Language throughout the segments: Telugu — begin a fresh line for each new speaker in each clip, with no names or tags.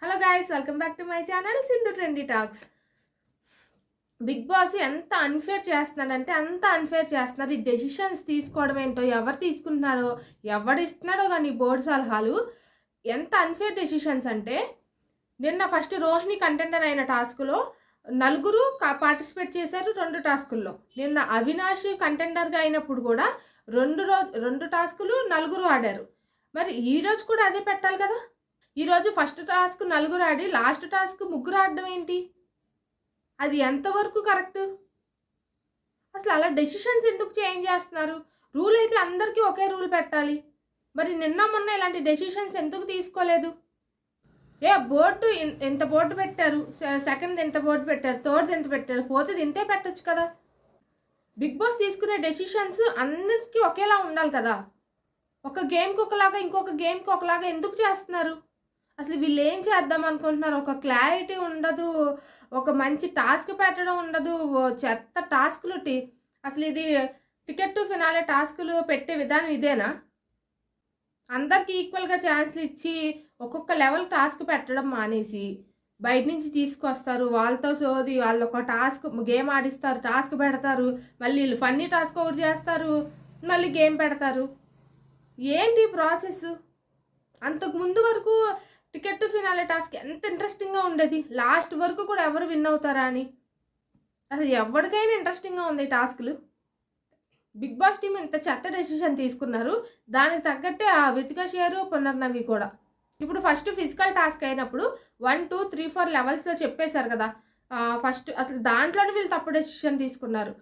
Hello guys, welcome back to my channel Sindhu trendy talks. Big boss ఎంత అన్ఫేర్ చేస్తున్నారంటే అంత అన్ఫేర్ చేస్తున్నారు. ఈ డెసిషన్స్ తీసుకోవడం ఏంటో, ఎవరు తీసుకుంటున్నారో, ఎవడు ఇస్తున్నాడో కానీ బోర్డు సలహాలు ఎంత అన్ఫేర్ డెసిషన్స్ అంటే, నిన్న ఫస్ట్ రోహిణి కంటెండర్ అయిన టాస్క్లో నలుగురు పార్టిసిపేట్ చేశారు 2 టాస్కుల్లో. నిన్న అవినాష్ కంటెండర్గా అయినప్పుడు కూడా రెండు టాస్కులు నలుగురు ఆడారు. మరి ఈరోజు కూడా అదే పెట్టాలి కదా. ఈరోజు ఫస్ట్ టాస్క్ నలుగురు ఆడి లాస్ట్ టాస్క్ ముగ్గురు ఆడడం ఏంటి? అది ఎంతవరకు కరెక్ట్? అసలు అలా డెసిషన్స్ ఎందుకు చేంజ్ చేస్తున్నారు? రూల్ అయితే అందరికీ ఒకే రూల్ పెట్టాలి. మరి నిన్న మొన్న ఇలాంటి డెసిషన్స్ ఎందుకు తీసుకోలేదు? బోర్డు ఎంత బోర్డు పెట్టారు, సెకండ్ ఎంత బోర్డు పెట్టారు, థర్డ్ ఎంత పెట్టారు, ఫోర్త్ ఇంతే పెట్టచ్చు కదా. బిగ్ బాస్ తీసుకునే డెసిషన్స్ అందరికీ ఒకేలా ఉండాలి కదా. ఒక గేమ్కి ఒకలాగా ఇంకొక గేమ్కి ఒకలాగా ఎందుకు చేస్తున్నారు? అసలు వీళ్ళు ఏం చేద్దాం అనుకుంటున్నారు? ఒక క్లారిటీ ఉండదు, ఒక మంచి టాస్క్ పెట్టడం ఉండదు, చెత్త టాస్కులు. అసలు ఇది టికెట్ టు ఫినాలే టాస్కులు పెట్టే విధానం ఇదేనా? అందరికీ ఈక్వల్గా ఛాన్స్లు ఇచ్చి ఒక్కొక్క లెవెల్ టాస్క్ పెట్టడం మానేసి బయట నుంచి తీసుకొస్తారు. వాళ్ళతో సోది, వాళ్ళు ఒక టాస్క్ గేమ్ ఆడిస్తారు, టాస్క్ పెడతారు, మళ్ళీ వీళ్ళు ఫన్నీ టాస్క్ ఒకటి చేస్తారు, మళ్ళీ గేమ్ పెడతారు. ఏంటి ప్రాసెస్? అంతకు ముందు వరకు టికెట్ టు ఫినాలే టాస్క్ ఎంత ఇంట్రెస్టింగ్గా ఉండేది. లాస్ట్ వరకు కూడా ఎవరు విన్ అవుతారా అని అసలు ఎవరికైనా ఇంట్రెస్టింగ్గా ఉంది ఈ టాస్క్లు. బిగ్ బాస్ టీం ఇంత చెత్త డెసిషన్ తీసుకున్నారు. దానికి తగ్గట్టే ఆ వితికా షేరు, పునర్నవి కూడా. ఇప్పుడు ఫస్ట్ ఫిజికల్ టాస్క్ అయినప్పుడు 1, 2, 3, 4 లెవెల్స్లో చెప్పేశారు కదా. ఫస్ట్ అసలు దాంట్లోనే వీళ్ళు తప్పు డెసిషన్ తీసుకున్నారు.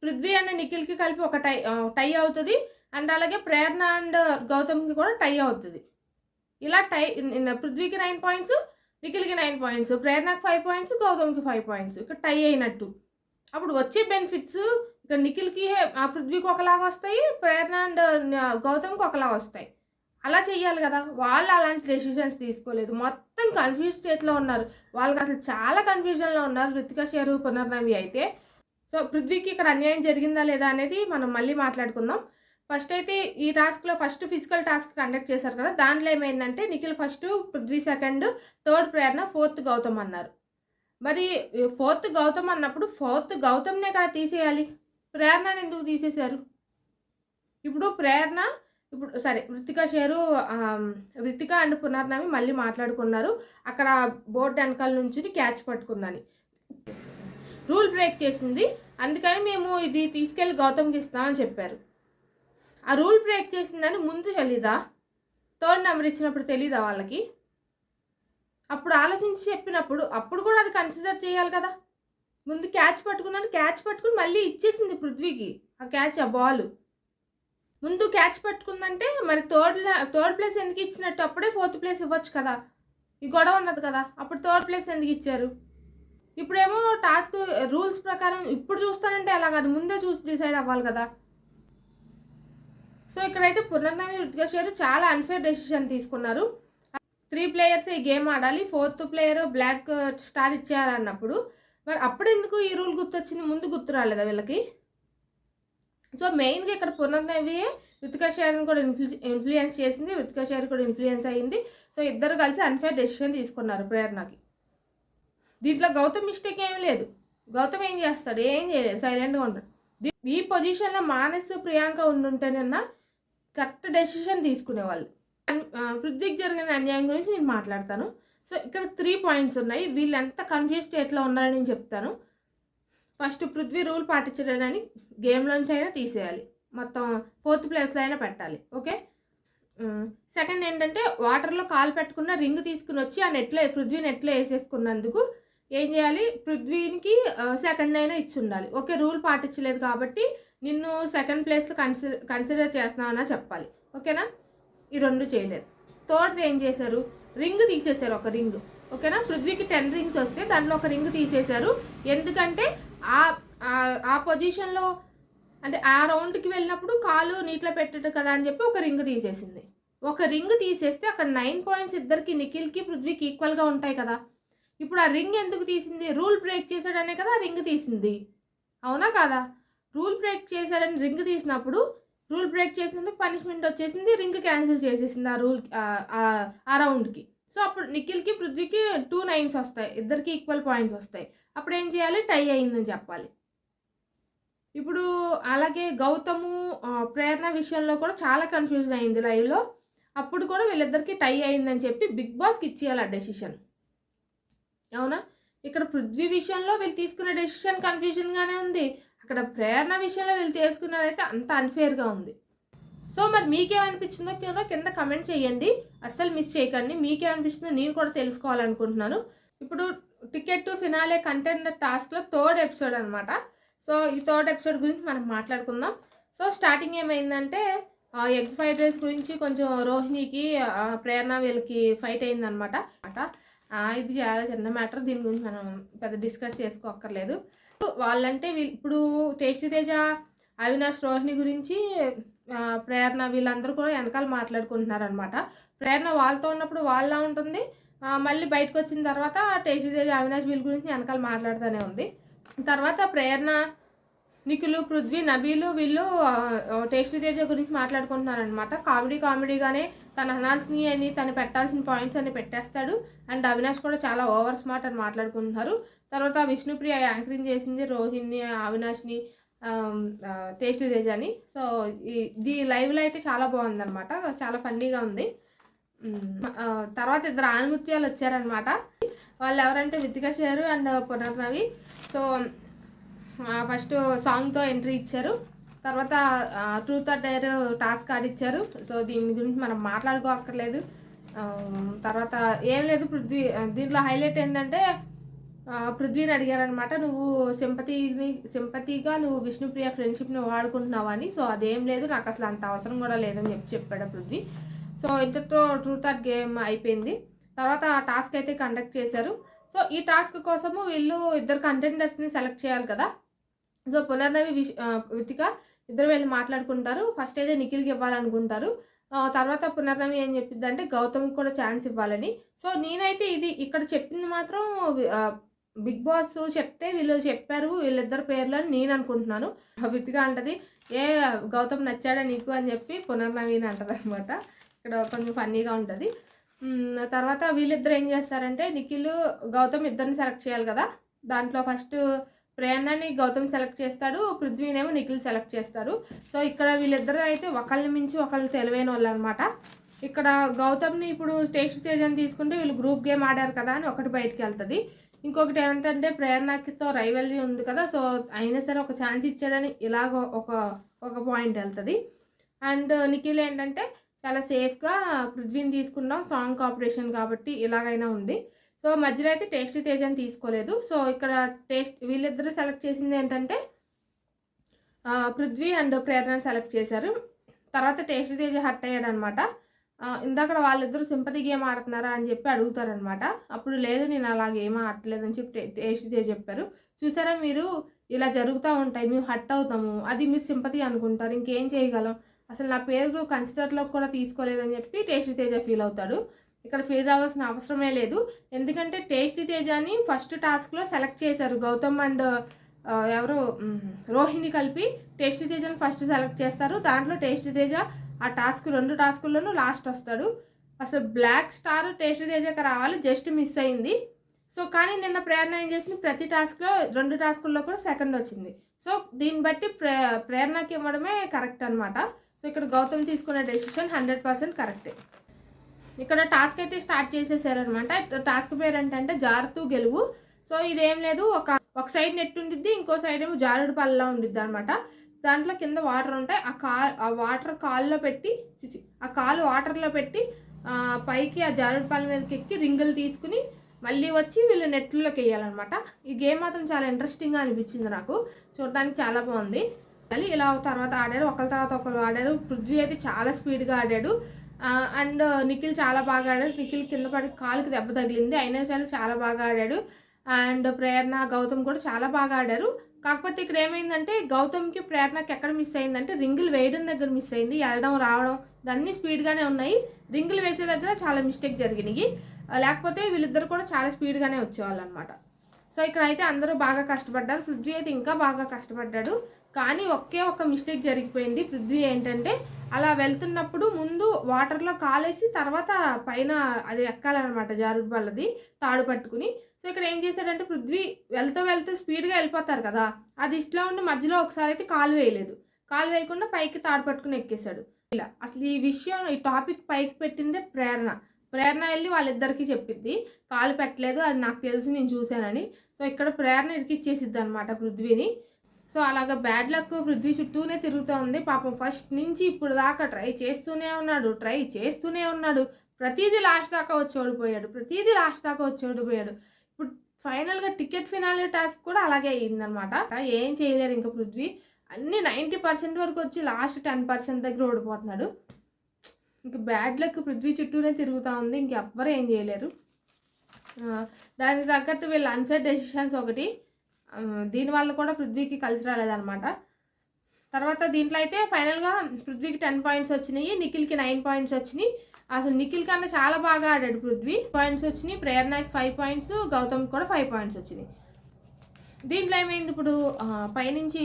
పృథ్వీ అండ్ నిఖిల్కి కలిపి ఒక టై అవుతుంది, అండ్ అలాగే ప్రేరణ అండ్ గౌతమ్కి కూడా టై అవుతుంది. ఇలా పృథ్వీకి 9 పాయింట్స్, నిఖిల్కి 9 పాయింట్స్, ప్రేరణకి 5 పాయింట్స్, గౌతమ్కి 5 పాయింట్స్. ఇక్కడ టై అయినట్టు. అప్పుడు వచ్చే బెనిఫిట్స్ ఇక్కడ నిఖిల్కి పృథ్వీకి ఒకలాగా వస్తాయి, ప్రేరణ అండ్ గౌతమ్కి ఒకలా వస్తాయి. అలా చెయ్యాలి కదా. వాళ్ళు అలాంటి డెసిషన్స్ తీసుకోలేదు. మొత్తం కన్ఫ్యూజ్ స్టేట్లో ఉన్నారు. వాళ్ళకి అసలు చాలా కన్ఫ్యూజన్లో ఉన్నారు రితికా షేరు, పునర్నవి అయితే. సో పృథ్వీకి ఇక్కడ అన్యాయం జరిగిందా లేదా అనేది మనం మళ్ళీ మాట్లాడుకుందాం. ఫస్ట్ అయితే ఈ టాస్క్లో ఫస్ట్ ఫిజికల్ టాస్క్ కండక్ట్ చేశారు కదా. దాంట్లో ఏమైందంటే Nikhil first, Prithvi second, third Prerana, fourth Gautam అన్నారు. మరి ఫోర్త్ గౌతమ్ అన్నప్పుడు ఫోర్త్ గౌతమ్నే కదా తీసేయాలి. ప్రేరణని ఎందుకు తీసేశారు? ఇప్పుడు ప్రేరణ సరే రితికా షేరు, రితికా అండ్ పునర్నవి మళ్ళీ మాట్లాడుకున్నారు. అక్కడ బోర్డు వెనకాల నుంచి క్యాచ్ పట్టుకుందని రూల్ బ్రేక్ చేసింది. అందుకని మేము ఇది తీసుకెళ్ళి గౌతమ్కి ఇస్తామని చెప్పారు. ఆ రూల్ బ్రేక్ చేసిందని ముందు తెలీదా? థర్డ్ నెంబర్ ఇచ్చినప్పుడు తెలీదా వాళ్ళకి? అప్పుడు ఆలోచించి చెప్పినప్పుడు అప్పుడు కూడా అది కన్సిడర్ చేయాలి కదా. ముందు క్యాచ్ పట్టుకుని మళ్ళీ ఇచ్చేసింది పృథ్వీకి ఆ క్యాచ్, ఆ బాల్. ముందు క్యాచ్ పట్టుకుందంటే మరి థర్డ్ ప్లేస్ ఎందుకు ఇచ్చినట్టు? అప్పుడే 4th ప్లేస్ ఇవ్వచ్చు కదా. ఈ గొడవ ఉన్నది కదా. అప్పుడు 3rd ప్లేస్ ఎందుకు ఇచ్చారు? ఇప్పుడేమో టాస్క్ రూల్స్ ప్రకారం ఇప్పుడు చూస్తానంటే ఎలా కాదు, ముందే చూసి డిసైడ్ అవ్వాలి కదా. సో ఇక్కడైతే పునర్నవి, రితికా షేరు చాలా అన్ఫేర్ డెసిషన్ తీసుకున్నారు. 3 ప్లేయర్స్ ఈ గేమ్ ఆడాలి, 4th ప్లేయర్ బ్లాక్ స్టార్ ఇచ్చేయాలన్నప్పుడు మరి అప్పుడు ఎందుకు ఈ రూల్ గుర్తొచ్చింది? ముందు గుర్తు రాలేదా వీళ్ళకి? సో మెయిన్గా ఇక్కడ పునర్నవి రితికా షేర్ని కూడా ఇన్ఫ్లుయెన్స్ చేసింది, రితికా షేర్ కూడా ఇన్ఫ్లుయెన్స్ అయ్యింది. సో ఇద్దరు కలిసి అన్ఫేర్ డెసిషన్ తీసుకున్నారు ప్రేరణకి. దీంట్లో గౌతమ్ మిస్టేక్ ఏమీ లేదు. గౌతమ్ ఏం చేస్తాడు? ఏం చేయలేదు, సైలెంట్గా ఉంటాడు. ఈ పొజిషన్లో మానస్, ప్రియాంక ఉండుంటేనన్నా కరెక్ట్ డెసిషన్ తీసుకునేవాళ్ళు. పృథ్వీకి జరిగిన అన్యాయం గురించి నేను మాట్లాడతాను. సో ఇక్కడ 3 పాయింట్స్ ఉన్నాయి. వీళ్ళు ఎంత కన్ఫ్యూజ్ స్టేట్లో ఉన్నారని నేను చెప్తాను. ఫస్ట్, పృథ్వీ రూల్ పాటించడాన్ని గేమ్లోంచి అయినా తీసేయాలి, మొత్తం 4th ప్లేస్లో అయినా పెట్టాలి. ఓకే. సెకండ్ ఏంటంటే వాటర్లో కాలు పెట్టుకున్న రింగ్ తీసుకుని వచ్చి ఆ పృథ్వీ నెట్లో వేసేసుకున్నందుకు ఏం చేయాలి? పృథ్వీకి సెకండ్ అయినా ఇచ్చి ఉండాలి. ఓకే, రూల్ పాటించలేదు కాబట్టి నిన్ను సెకండ్ ప్లేస్లో కన్సిడర్ చేస్తున్నావన్నా చెప్పాలి. ఓకేనా? ఈ 2 చేయలేదు. థర్డ్ ఏం చేశారు? రింగ్ తీసేశారు, ఒక రింగ్. ఓకేనా? పృథ్వీకి 10 రింగ్స్ వస్తే దాంట్లో ఒక రింగ్ తీసేశారు. ఎందుకంటే ఆ పొజిషన్లో అంటే ఆ రౌండ్కి వెళ్ళినప్పుడు కాలు నీటిలో పెట్టడు కదా అని చెప్పి ఒక రింగ్ తీసేసింది. ఒక రింగ్ తీసేస్తే అక్కడ 9 పాయింట్స్ ఇద్దరికి, నిఖిల్కి పృథ్వీకి ఈక్వల్గా ఉంటాయి కదా. ఇప్పుడు ఆ రింగ్ ఎందుకు తీసింది? రూల్ బ్రేక్ చేశాడనే కదా ఆ రింగ్ తీసింది, అవునా కాదా? రూల్ బ్రేక్ చేశాడని రింగ్ తీసినప్పుడు రూల్ బ్రేక్ చేసినందుకు పనిష్మెంట్ వచ్చేసింది, రింగ్ క్యాన్సిల్ చేసేసింది ఆ రౌండ్కి. సో అప్పుడు నిఖిల్కి పృథ్వీకి 2 9s వస్తాయి, ఇద్దరికి ఈక్వల్ పాయింట్స్ వస్తాయి. అప్పుడు ఏం చేయాలి, టై అయిందని చెప్పాలి. ఇప్పుడు అలాగే గౌతము ప్రేరణ విషయంలో కూడా చాలా కన్ఫ్యూజన్ అయింది లైవ్లో. అప్పుడు కూడా వీళ్ళిద్దరికి టై అయిందని చెప్పి బిగ్ బాస్కి ఇచ్చేయాలి ఆ డెసిషన్. అవునా? ఇక్కడ పృథ్వీ విషయంలో వీళ్ళు తీసుకున్న డెసిషన్ కన్ఫ్యూజన్గానే ఉంది, అక్కడ ప్రేరణ విషయంలో వీళ్ళు తీసుకున్నదైతే అంత అన్ఫేర్గా ఉంది. సో మరి మీకేమనిపించిందో కింద కమెంట్ చేయండి, అస్సలు మిస్ చేయకండి. మీకేమనిపిస్తుందో నేను కూడా తెలుసుకోవాలనుకుంటున్నాను. ఇప్పుడు టికెట్ టు ఫినాలే కంటెండర్ టాస్క్లో 3rd ఎపిసోడ్ అనమాట. సో ఈ 3rd ఎపిసోడ్ గురించి మనం మాట్లాడుకుందాం. సో స్టార్టింగ్ ఏమైందంటే ఎగ్ ఫ్రైడ్ రైస్ గురించి కొంచెం రోహిణికి ప్రేరణ వీళ్ళకి ఫైట్ అయిందనమాట. ఇది చాలా చిన్న మ్యాటర్, దీని గురించి మనం పెద్ద డిస్కస్ చేసుకోక్కర్లేదు. వాళ్ళంటే ఇప్పుడు టేస్టీ తేజ, అవినాష్, రోహిణి గురించి ప్రేరణ వీళ్ళందరూ కూడా వెనకాల మాట్లాడుకుంటున్నారనమాట. ప్రేరణ వాళ్ళతో ఉన్నప్పుడు వాళ్ళ ఉంటుంది, మళ్ళీ బయటకు వచ్చిన తర్వాత టేస్టీ తేజ, అవినాష్ వీళ్ళ గురించి వెనకాల మాట్లాడుతూనే ఉంది. తర్వాత ప్రేరణ, నిఖిల్, పృథ్వీ, నబీలు వీళ్ళు టేస్టీ తేజ గురించి మాట్లాడుకుంటున్నారనమాట. కామెడీగానే తను అనాల్సినవి అని తను పెట్టాల్సిన పాయింట్స్ అన్ని పెట్టేస్తాడు. అండ్ అవినాష్ కూడా చాలా ఓవర్ స్మార్ట్ అని మాట్లాడుకుంటున్నారు. తర్వాత విష్ణుప్రియ యాంకరింగ్ చేసింది రోహిణి, అవినాష్ని, టేస్టీ తేజ అని. సో ఇది లైవ్లో అయితే చాలా బాగుందన్నమాట, చాలా ఫన్నీగా ఉంది. తర్వాత 2 ఆణిముత్యాలు వచ్చారనమాట. వాళ్ళు ఎవరంటే Vithika Sheru and Punarnavi. So first సాంగ్తో ఎంట్రీ ఇచ్చారు, తర్వాత ట్రూత్ ఆర్ డేర్ టాస్క్ ఆడిచ్చారు. సో దీని గురించి మనం మాట్లాడుకోక్కర్లేదు. తర్వాత ఏం లేదు, పృథ్వీ దీంట్లో హైలైట్ ఏంటంటే పృథ్వీని అడిగారనమాట, నువ్వు సింపతిగా నువ్వు విష్ణుప్రియ ఫ్రెండ్షిప్ని వాడుకుంటున్నావు అని. సో అదేం లేదు, నాకు అసలు అంత అవసరం కూడా లేదని చెప్పాడు పృథ్వీ. సో ఇంతతో ట్రూత్ ఆర్ గేమ్ అయిపోయింది. తర్వాత ఆ టాస్క్ అయితే కండక్ట్ చేశారు. సో ఈ టాస్క్ కోసము వీళ్ళు 2 కంటెండర్స్ని సెలెక్ట్ చేయాలి కదా. సో పునర్నవి, వితిక ఇద్దరు వెళ్ళి మాట్లాడుకుంటారు. ఫస్ట్ అయితే నిఖిల్కి ఇవ్వాలనుకుంటారు. తర్వాత పునర్నవి ఏం చెప్పిద్ది అంటే గౌతమ్కి కూడా ఛాన్స్ ఇవ్వాలని. సో నేనైతే ఇది ఇక్కడ చెప్పింది మాత్రం బిగ్ బాస్ చెప్తే వీళ్ళు చెప్పారు వీళ్ళిద్దరు పేర్లు అని నేను అనుకుంటున్నాను. వితిక అంటది, ఏ గౌతమ్ నచ్చాడా నీకు అని చెప్పి పునర్నవిని అంటది అనమాట. ఇక్కడ కొంచెం ఫన్నీగా ఉంటుంది. తర్వాత వీళ్ళిద్దరు ఏం చేస్తారంటే నిఖిల్, గౌతమ్ ఇద్దరిని సెలెక్ట్ చేయాలి కదా. దాంట్లో ఫస్ట్ ప్రేరణని గౌతమ్ సెలెక్ట్ చేస్తాడు, పృథ్వీనేమో నిఖిల్ సెలెక్ట్ చేస్తారు. సో ఇక్కడ వీళ్ళిద్దరు అయితే ఒకళ్ళని మించి ఒకళ్ళు తెలివైన వాళ్ళు అనమాట. ఇక్కడ గౌతమ్ని ఇప్పుడు టేస్ట్ తేజని తీసుకుంటే వీళ్ళు గ్రూప్ గేమ్ ఆడారు కదా అని ఒకటి బయటికి వెళ్తుంది. ఇంకొకటి ఏమంటే ప్రేరణతో రైవల్రీ ఉంది కదా, సో అయినా సరే ఒక ఛాన్స్ ఇచ్చాడని ఇలాగ ఒక పాయింట్ వెళ్తుంది. అండ్ నిఖిల్ ఏంటంటే చాలా సేఫ్గా పృథ్వీని తీసుకున్నాం, స్ట్రాంగ్ కాంపిటీషన్ కాబట్టి ఇలాగైనా ఉంది. సో మధ్యలో అయితే టేస్టీ తేజని తీసుకోలేదు. సో ఇక్కడ వీళ్ళిద్దరూ సెలెక్ట్ చేసింది ఏంటంటే పృథ్వీ అండ్ ప్రేరణ సెలెక్ట్ చేశారు. తర్వాత టేస్టీ తేజ హట్ అయ్యాడు అనమాట. ఇందాక వాళ్ళిద్దరూ సింపతి గేమ్ ఆడుతున్నారా అని చెప్పి అడుగుతారనమాట. అప్పుడు లేదు, నేను అలా గేమ్ ఆడలేదని చెప్పి టేస్టీ తేజ చెప్పారు. చూసారా, మీరు ఇలా జరుగుతూ ఉంటాయి, మేము హట్ అవుతాము, అది మీరు సింపతి అనుకుంటారు, ఇంకేం చేయగలం, అసలు నా పేరు కన్సిడర్లో కూడా తీసుకోలేదని చెప్పి టేస్టీ తేజ ఫీల్ అవుతాడు. ఇక్కడ ఫీల్ అవ్వాల్సిన అవసరమే లేదు, ఎందుకంటే టేస్టీ తేజని ఫస్ట్ టాస్క్లో సెలెక్ట్ చేశారు. గౌతమ్ అండ్ రోహిణి కలిపి టేస్టీ తేజని ఫస్ట్ సెలెక్ట్ చేస్తారు. దాంట్లో టేస్టీ తేజ ఆ 2 టాస్కుల్లోనూ లాస్ట్ వస్తాడు. అసలు బ్లాక్ స్టార్ టేస్టీ తేజకి రావాలి, జస్ట్ మిస్ అయింది. సో కానీ నిన్న ప్రేరణ ఏం చేసింది, ప్రతి టాస్క్లో 2 టాస్కుల్లో కూడా సెకండ్ వచ్చింది. సో దీన్ని బట్టి ప్రేరణకి ఇవ్వడమే కరెక్ట్ అనమాట. సో ఇక్కడ గౌతమ్ తీసుకునే డెసిషన్ 100% కరెక్టే. ఇక్కడ టాస్క్ అయితే స్టార్ట్ చేసేసారనమాట. టాస్క్ పేరు ఏంటంటే జారుతూ గెలువు. సో ఇదేం లేదు, ఒక సైడ్ నెట్ ఉండిద్ది, ఇంకో సైడ్ ఏమో జారుడు పళ్ళలా ఉండిద్ది అనమాట. దాంట్లో కింద వాటర్ ఉంటాయి, ఆ వాటర్ కాల్లో పెట్టి ఆ కాలు వాటర్లో పెట్టి పైకి ఆ జారుడు పళ్ళ మీదకి ఎక్కి రింగులు తీసుకుని మళ్ళీ వచ్చి వీళ్ళు నెట్లోకి వేయాలన్నమాట. ఈ గేమ్ మాత్రం చాలా ఇంట్రెస్టింగ్గా అనిపించింది నాకు, చూడడానికి చాలా బాగుంది. మళ్ళీ ఇలా తర్వాత ఆడారు, ఒకరి తర్వాత ఒకరు ఆడారు. పృథ్వీ అయితే చాలా స్పీడ్గా ఆడాడు. అండ్ నిఖిల్ చాలా బాగా ఆడాడు. నిఖిల్ కింద పడి కాలుకి దెబ్బ తగిలింది, అయినా సరే చాలా బాగా ఆడాడు. అండ్ ప్రేరణ, గౌతమ్ కూడా చాలా బాగా ఆడారు. కాకపోతే ఇక్కడ ఏమైందంటే గౌతమ్కి ప్రేరణకి ఎక్కడ మిస్ అయిందంటే రింగులు వేయడం దగ్గర మిస్ అయింది. వెళ్ళడం రావడం అన్నీ స్పీడ్గానే ఉన్నాయి, రింగులు వేసే దగ్గర చాలా మిస్టేక్ జరిగినాయి. లేకపోతే వీళ్ళిద్దరు కూడా చాలా స్పీడ్గానే వచ్చేవాళ్ళు అనమాట. సో ఇక్కడ అయితే అందరూ బాగా కష్టపడ్డారు. పృథ్వీ అయితే ఇంకా బాగా కష్టపడ్డాడు. కానీ ఒకే ఒక మిస్టేక్ జరిగిపోయింది. పృథ్వీ ఏంటంటే అలా వెళ్తున్నప్పుడు ముందు వాటర్‌లో కాలేసి తర్వాత పైన అది ఎక్కాలనమాట జారుడు బల్లది తాడు పట్టుకుని. సో, ఇక్కడ ఏం చేశాడంటే పృథ్వీ వెళ్తూ స్పీడ్‌గా వెళ్ళిపోతారు కదా! అది ఇష్టంలో ఉండి మధ్యలో ఒకసారైతే కాలు వేయలేదు. కాలు వేయకుండా పైకి తాడు పట్టుకుని ఎక్కేశాడు. ఇలా అసలు ఈ విషయం ఈ టాపిక్ పైకి పెట్టిందే ప్రేరణ. ప్రేరణ ఎళ్లి వాళ్ళిద్దరికీ చెప్పిద్ది. కాలు పెట్టలేదు అది నాకు తెలుసు నేను చూశానని. సో, ఇక్కడ ప్రేరణ ఇరికిచ్చేసిద్దనమాట పృథ్వీని. సో, అలాగా బ్యాడ్ లక్ పృథ్వీ చుట్టూనే తిరుగుతూ ఉంది. పాపం ఫస్ట్ నుంచి ఇప్పుడు దాకా ట్రై చేస్తూనే ఉన్నాడు. ప్రతీదీ లాస్ట్ దాకా వచ్చి ఓడిపోయాడు. ఇప్పుడు ఫైనల్‌గా టికెట్ ఫినాలే టాస్క్ కూడా అలాగే అయిందనమాట. ఏం చేయలేరు ఇంక పృథ్వీ. అన్నీ 90% వరకు వచ్చి లాస్ట్ 10% దగ్గర ఓడిపోతున్నాడు. ఇంక బ్యాడ్ లక్ పృథ్వీ చుట్టూనే తిరుగుతూ ఉంది. ఇంకెవ్వరు ఏం చేయలేరు. దానికి తగ్గట్టు వీళ్ళ అన్‌ఫేర్ డెసిషన్స్ ఒకటి. దీనివల్ల కూడా పృథ్వీకి కలిసి రాలేదనమాట. తర్వాత దీంట్లో అయితే ఫైనల్‌గా పృథ్వీకి 10 పాయింట్స్ వచ్చినాయి. నిఖిల్‌కి 9 పాయింట్స్ వచ్చినాయి. అసలు నిఖిల్ కన్నా చాలా బాగా ఆడాడు పృథ్వీ. పాయింట్స్ వచ్చినాయి. ప్రేరణకి 5 పాయింట్స్, గౌతమ్‌కి కూడా 5 పాయింట్స్ వచ్చినాయి. దీంట్లో ఏమైంది ఇప్పుడు పైనుంచి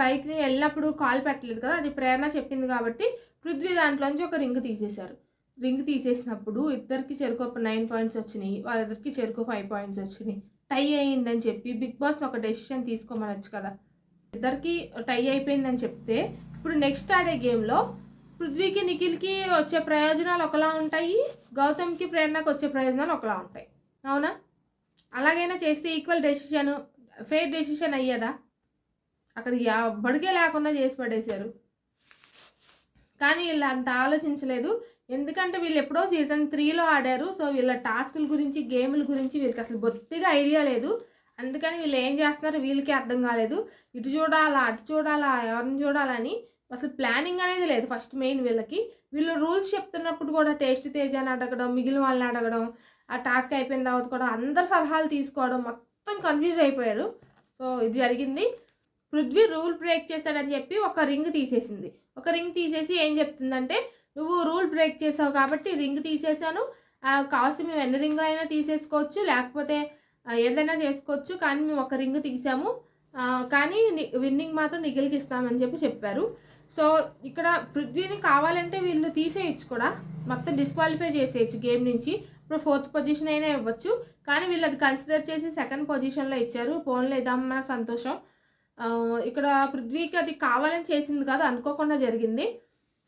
పైకి వెళ్ళినప్పుడు కాలు పెట్టలేదు కదా! అది ప్రేరణ చెప్పింది కాబట్టి పృథ్వీ దాంట్లోంచి ఒక రింగ్ తీసేశారు. రింగ్ తీసేసినప్పుడు ఇద్దరికి చెరకు 9 పాయింట్స్ వచ్చినాయి. వాళ్ళిద్దరికి చెరకు 5 పాయింట్స్ వచ్చినాయి. టై అయిందని చెప్పి బిగ్ బాస్‌ని ఒక డెసిషన్ తీసుకోమనొచ్చు కదా! ఇద్దరికి టై అయిపోయిందని చెప్తే ఇప్పుడు నెక్స్ట్ ఆడే గేమ్‌లో పృథ్వీకి, నిఖిల్‌కి వచ్చే ప్రయోజనాలు ఒకలా ఉంటాయి. గౌతమ్‌కి, ప్రేరణకు వచ్చే ప్రయోజనాలు ఒకలా ఉంటాయి. అవునా? అలాగైనా చేస్తే ఈక్వల్ డెసిషన్, ఫెయిర్ డెసిషన్ అయ్యేదా? అక్కడ ఎవ్వడికే లేకుండా చేసి పడేశారు. కానీ వీళ్ళు అంత ఆలోచించలేదు. ఎందుకంటే వీళ్ళు ఎప్పుడో సీజన్ 3లో ఆడారు. సో, వీళ్ళ టాస్కుల గురించి, గేముల గురించి వీళ్ళకి అసలు బొత్తిగా ఐడియా లేదు. అందుకని వీళ్ళు ఏం చేస్తున్నారో వీళ్ళకే అర్థం కాలేదు. ఇటు చూడాలా, అటు చూడాలా, ఎవరిని చూడాలని అసలు ప్లానింగ్ అనేది లేదు ఫస్ట్ మెయిన్ వీళ్ళకి. వీళ్ళు రూల్స్ చెప్తున్నప్పుడు కూడా టేస్ట్ తేజాని అడగడం, మిగిలిన వాళ్ళని అడగడం, ఆ టాస్క్ అయిపోయిన తర్వాత కూడా అందరు సలహాలు తీసుకోవడం, మొత్తం కన్ఫ్యూజ్ అయిపోయారు. సో, ఇది జరిగింది. పృథ్వీ రూల్ బ్రేక్ చేశాడని చెప్పి ఒక రింగ్ తీసేసింది. ఒక రింగ్ తీసేసి ఏం చెప్తుందంటే, నువ్వు రూల్ బ్రేక్ చేసావు కాబట్టి రింగ్ తీసేసాను. కావాల్సి మేము ఎన్ని రింగులు అయినా తీసేసుకోవచ్చు, లేకపోతే ఏదైనా చేసుకోవచ్చు. కానీ మేము ఒక రింగ్ తీసాము. కానీ విన్నింగ్ మాత్రం నిఖిల్‌కి ఇస్తామని చెప్పారు. సో, ఇక్కడ పృథ్వీని కావాలంటే వీళ్ళు తీసేయచ్చు కూడా. మొత్తం డిస్క్వాలిఫై చేసేయచ్చు గేమ్ నుంచి. ఇప్పుడు 4th పొజిషన్ అయినా ఇవ్వచ్చు. కానీ వీళ్ళు అది కన్సిడర్ చేసి 2nd పొజిషన్లో ఇచ్చారు. పోన్లే ఇదమ్మా సంతోషం. ఇక్కడ పృథ్వీకి అది కావాలని చేసింది కాదు, అనుకోకుండా జరిగింది.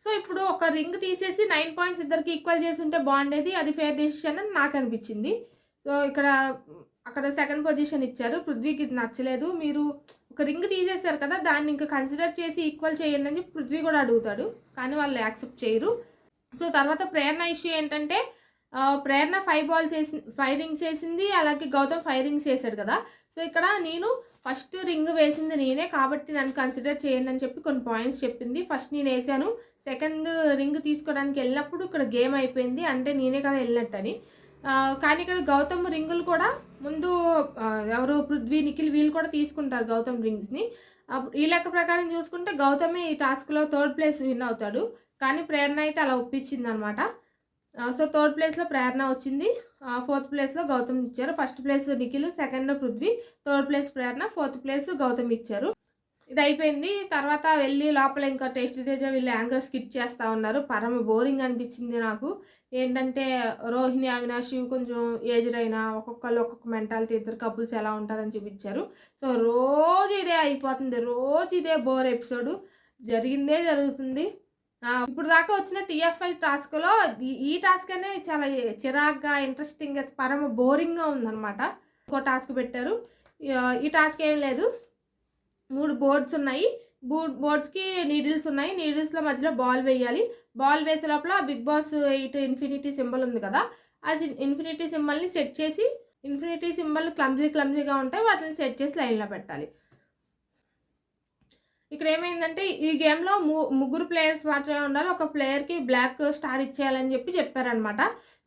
సో, ఇప్పుడు ఒక రింగ్ తీసేసి 9 పాయింట్స్ ఇద్దరికి ఈక్వల్ చేసి ఉంటే బాగుండేది. అది ఫెయిర్ డెసిషన్ అని నాకు అనిపించింది. సో, అక్కడ 2nd పొజిషన్ ఇచ్చారు. పృథ్వీకి ఇది నచ్చలేదు. మీరు ఒక రింగ్ తీసేశారు కదా, దాన్ని ఇంకా కన్సిడర్ చేసి ఈక్వల్ చేయండి అని చెప్పి పృథ్వీ కూడా అడుగుతాడు. కానీ వాళ్ళు యాక్సెప్ట్ చేయరు. సో, తర్వాత ప్రేరణ ఇష్యూ ఏంటంటే ప్రేరణ 5 రింగ్స్ వేసింది. అలాగే గౌతమ్ 5 రింగ్స్ వేసాడు కదా. సో, ఇక్కడ నేను ఫస్ట్ రింగ్ వేసింది నేనే కాబట్టి నన్ను కన్సిడర్ చేయండి అని చెప్పి కొన్ని పాయింట్స్ చెప్పింది. ఫస్ట్ నేను వేసాను. 2nd రింగ్ తీసుకోవడానికి వెళ్ళినప్పుడు ఇక్కడ గేమ్ అయిపోయింది. అంటే నేనే కదా వెళ్ళినట్టని. కానీ ఇక్కడ గౌతమ్ రింగులు కూడా ముందు ఎవరు పృథ్వీ, నిఖిల్ వీళ్ళు కూడా తీసుకుంటారు గౌతమ్ రింగ్స్ని. ఈ లెక్క ప్రకారం చూసుకుంటే గౌతమే ఈ టాస్క్లో 3rd ప్లేస్ విన్ అవుతాడు. కానీ ప్రేరణ అయితే అలా ఒప్పించింది అనమాట. సో, 3rd ప్లేస్లో ప్రేరణ వచ్చింది. 4th ప్లేస్లో గౌతమ్ ఇచ్చారు. 1st place Nikhil, 2nd Prithvi, 3rd place Prerana, 4th place Gautam ఇచ్చారు. ఇది అయిపోయింది. తర్వాత వెళ్ళి లోపల ఇంకా టేస్ట్ తేజ వీళ్ళు యాంకర్ స్కిట్ చేస్తూ ఉన్నారు. పరమ బోరింగ్ అనిపించింది నాకు. ఏంటంటే రోహిణి, అవినాష్ కొంచెం ఏజ్డ్ అయినా ఒక్కొక్కళ్ళు ఒక్కొక్క మెంటాలిటీ, ఇద్దరు కపుల్స్ ఎలా ఉంటారని చూపించారు. సో, రోజు ఇదే అయిపోతుంది. రోజు ఇదే బోర్ ఎపిసోడ్ జరిగిందే జరుగుతుంది. ఇప్పుడు దాకా వచ్చిన TFI టాస్క్లో ఈ టాస్క్ అనే చాలా చిరాగ్గా, ఇంట్రెస్టింగ్గా, పరమ బోరింగ్గా ఉందన్నమాట. ఇంకో టాస్క్ పెట్టారు. ఈ టాస్క్ ఏం లేదు. 3 బోర్డ్స్ ఉన్నాయి. బోర్డ్స్కి నీడిల్స్ ఉన్నాయి. నీడిల్స్లో మధ్యలో బాల్ వేయాలి. బాల్ వేసే లోపల బిగ్ బాస్ 8 ఇన్ఫినిటీ సింబల్ ఉంది కదా, ఆ ఇన్ఫినిటీ సింబల్ని సెట్ చేసి, ఇన్ఫినిటీ సింబల్ క్లమ్జీగా ఉంటాయి, వాటిని సెట్ చేసి లైన్లో పెట్టాలి. ఇక్కడ ఏమైందంటే ఈ గేమ్లో 3 ప్లేయర్స్ మాత్రమే ఉండాలి. ఒక ప్లేయర్కి బ్లాక్ స్టార్ ఇచ్చేయాలని చెప్పారనమాట.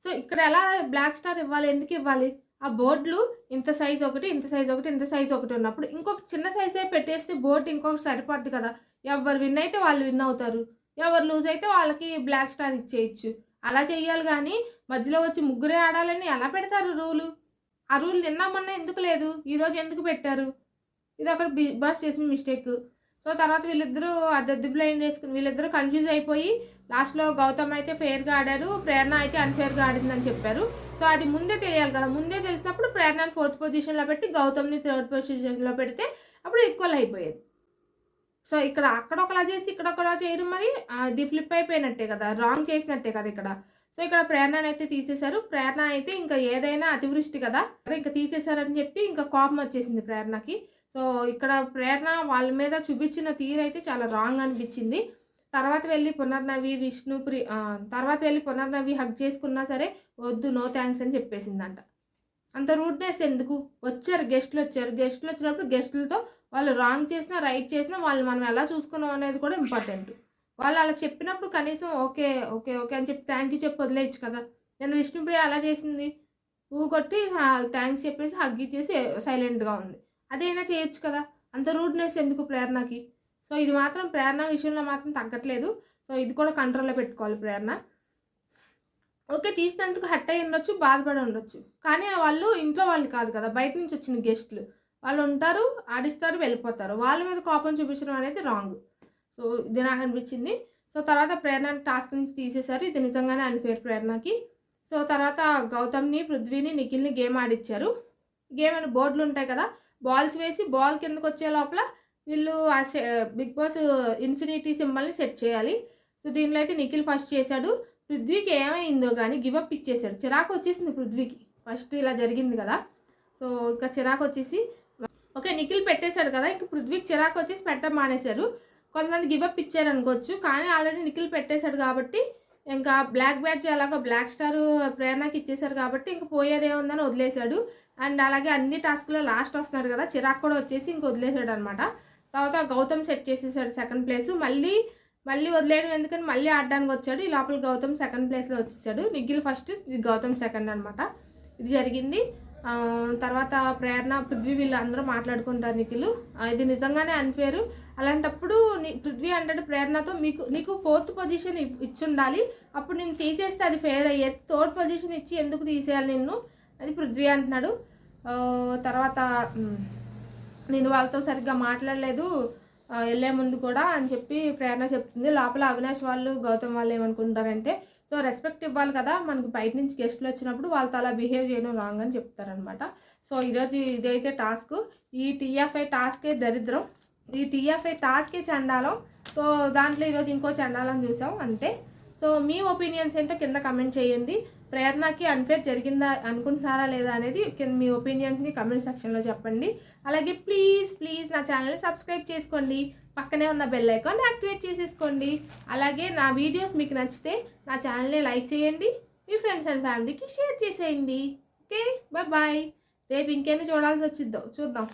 సో, ఇక్కడ ఎలా బ్లాక్ స్టార్ ఇవ్వాలి, ఎందుకు ఇవ్వాలి? ఆ బోర్డులు ఇంత సైజ్ ఒకటి, ఇంత సైజ్ ఒకటి, ఇంత సైజ్ ఒకటి ఉన్నప్పుడు ఇంకొక చిన్న సైజే పెట్టేస్తే బోర్డు ఇంకొకటి సరిపోద్ది కదా. ఎవరు విన్ అయితే వాళ్ళు విన్ అవుతారు, ఎవరు లూజ్ అయితే వాళ్ళకి బ్లాక్ స్టార్ ఇచ్చేయచ్చు. అలా చెయ్యాలి. కానీ మధ్యలో వచ్చి ముగ్గురే ఆడాలని ఎలా పెడతారు రూలు? ఆ రూల్ నిన్న మొన్న ఎందుకు లేదు, ఈరోజు ఎందుకు పెట్టారు? ఇది అక్కడ బిగ్ బాస్ చేసిన మిస్టేక్. సో తర్వాత వీళ్ళిద్దరూ అద్దె బ్లైండ్ వేసుకుని వీళ్ళిద్దరూ కన్ఫ్యూజ్ అయిపోయి లాస్ట్లో గౌతమ్ అయితే ఫేర్గా ఆడాడు, ప్రేరణ అయితే అన్ఫేర్గా ఆడిందని చెప్పారు. సో అది ముందే తెలియాలి కదా, ముందే తెలిసినప్పుడు ప్రేరణని 4th పొజిషన్లో పెట్టి గౌతమ్ని 3rd పొజిషన్లో పెడితే అప్పుడు ఈక్వల్ అయిపోయేది. సో ఇక్కడ అక్కడ ఒకలా చేసి ఇక్కడ ఒకలా చేయడం మరి అది ఫ్లిప్ అయిపోయినట్టే కదా, రాంగ్ చేసినట్టే కదా ఇక్కడ. సో ఇక్కడ ప్రేరణని అయితే తీసేశారు. ప్రేరణ అయితే ఇంకా ఏదైనా అతివృష్టి కదా, ఇంకా తీసేశారని చెప్పి ఇంకా కోపం వచ్చేసింది ప్రేరణకి. సో ఇక్కడ ప్రేరణ వాళ్ళ మీద చూపించిన తీరు అయితే చాలా రాంగ్ అనిపించింది. తర్వాత వెళ్ళి పునర్నవి హగ్ చేసుకున్నా సరే వద్దు, నో థ్యాంక్స్ అని చెప్పేసిందంట. అంత రూడ్నెస్ ఎందుకు? గెస్టులు వచ్చినప్పుడు గెస్టులతో వాళ్ళు రాంగ్ చేసినా రైట్ చేసినా వాళ్ళు మనం ఎలా చూసుకున్నాం అనేది కూడా ఇంపార్టెంట్. వాళ్ళు అలా చెప్పినప్పుడు కనీసం ఓకే ఓకే ఓకే అని చెప్పి థ్యాంక్ యూ చెప్పి వదిలేయచ్చు కదా. నేను విష్ణుప్రియ అలా చేసింది, పువ్వు కొట్టి థ్యాంక్స్ చెప్పేసి హగ్ ఇచ్చేసి సైలెంట్గా ఉంది. అదైనా చేయొచ్చు కదా, అంత రూడ్నెస్ ఎందుకు ప్రేరణకి? సో ఇది మాత్రం ప్రేరణ విషయంలో మాత్రం తగ్గట్లేదు. సో ఇది కూడా కంట్రోల్లో పెట్టుకోవాలి ప్రేరణ. ఓకే, తీసినందుకు హట్ అయ్యి ఉండొచ్చు, బాధపడి ఉండొచ్చు, కానీ వాళ్ళు ఇంట్లో వాళ్ళు కాదు కదా, బయట నుంచి వచ్చిన గెస్టులు. వాళ్ళు ఉంటారు, ఆడిస్తారు, వెళ్ళిపోతారు. వాళ్ళ మీద కోపం చూపించడం అనేది రాంగ్. సో ఇది నాకు అనిపించింది. సో తర్వాత ప్రేరణ టాస్క్ నుంచి తీసేశారు. ఇది నిజంగానే అన్ఫేర్ ప్రేరణకి. సో తర్వాత గౌతమ్ని, పృథ్వీని, నిఖిల్ని గేమ్ ఆడిచ్చారు. గేమ్ అని బోర్డులు ఉంటాయి కదా, బాల్స్ వేసి బాల్ కిందకు వచ్చే లోపల వీళ్ళు ఆ బిగ్ బాస్ ఇన్ఫినిటీ సింబల్ని సెట్ చేయాలి. సో దీనిలో అయితే నిఖిల్ ఫస్ట్ చేశాడు. పృథ్వీకి ఏమైందో కానీ గివప్ ఇచ్చేసాడు. చిరాకు వచ్చేసింది పృథ్వీకి. ఫస్ట్ ఇలా జరిగింది కదా, సో ఇంకా చిరాకు వచ్చేసి ఓకే నిఖిల్ పెట్టేశాడు కదా, ఇంకా పృథ్వీకి చిరాకు వచ్చేసి పెట్టడం మానేశారు. కొంతమంది గివప్ ఇచ్చారు అనుకోవచ్చు, కానీ ఆల్రెడీ నిఖిల్ పెట్టేశాడు కాబట్టి ఇంకా బ్లాక్ బ్యాడ్జ్ అలాగా బ్లాక్ స్టార్ ప్రేరణకి ఇచ్చేశారు కాబట్టి ఇంకా పోయేదేముందని వదిలేశాడు. అండ్ అలాగే అన్ని టాస్క్లో లాస్ట్ వస్తున్నాడు కదా, చిరాకు కూడా వచ్చేసి ఇంక వదిలేశాడు అనమాట. తర్వాత గౌతమ్ సెట్ చేసేసాడు 2nd ప్లేస్. మళ్ళీ వదిలేయడం ఎందుకని మళ్ళీ ఆడడానికి వచ్చాడు. ఈ లోపల గౌతమ్ 2nd ప్లేస్లో వచ్చేసాడు. నిఖిల్ ఫస్ట్, గౌతమ్ 2nd అనమాట. ఇది జరిగింది. తర్వాత ప్రేరణ, పృథ్వీ వీళ్ళు అందరూ మాట్లాడుకుంటారు. నిఖిల్ ఇది నిజంగానే అన్ఫేర్. అలాంటప్పుడు పృథ్వీ అంటాడు ప్రేరణతో, నీకు 4th పొజిషన్ ఇచ్చి ఉండాలి, అప్పుడు నేను తీసేస్తే అది ఫేర్ అయ్యేది. 3rd పొజిషన్ ఇచ్చి ఎందుకు తీసేయాలి నిన్ను అని పృథ్వీ అంటున్నాడు. తర్వాత నేను వాళ్ళతో సరిగ్గా మాట్లాడలేదు వెళ్ళే ముందు కూడా అని చెప్పి ప్రేరణ చెప్తుంది. లోపల అవినాష్ వాళ్ళు, గౌతమ్ వాళ్ళు ఏమనుకుంటారంటే, సో రెస్పెక్ట్ ఇవ్వాలి కదా, మనకి బయట నుంచి గెస్టులు వచ్చినప్పుడు వాళ్ళతో అలా బిహేవ్ చేయడం రాంగ్ అని చెప్తారనమాట. సో ఈరోజు ఇదైతే టాస్క్. ఈ టీఎఫ్ఐ టాస్కే దరిద్రం, ఈ టీఎఫ్ఐ టాస్కే చండాలం. సో దాంట్లో ఈరోజు ఇంకో చండాలం చూసాం అంతే. సో మీ ఒపీనియన్స్ ఏంటో కింద కమెంట్ చేయండి. ప్రేరణకి అన్ఫేర్ జరిగిందా అనుకుంటున్నారా లేదా అనేది మీ ఒపీనియన్స్ని కమెంట్ సెక్షన్లో చెప్పండి. అలాగే ప్లీజ్ నా ఛానల్ని సబ్స్క్రైబ్ చేసుకోండి, పక్కనే ఉన్న బెల్ ఐకాన్ యాక్టివేట్ చేసేసుకోండి. అలాగే నా వీడియోస్ మీకు నచ్చితే నా ఛానల్ని లైక్ చేయండి, మీ ఫ్రెండ్స్ అండ్ ఫ్యామిలీకి షేర్ చేసేయండి. Okay, bye. రేపు ఇంకేమైనా చూడాల్సి వచ్చిద్దో చూద్దాం.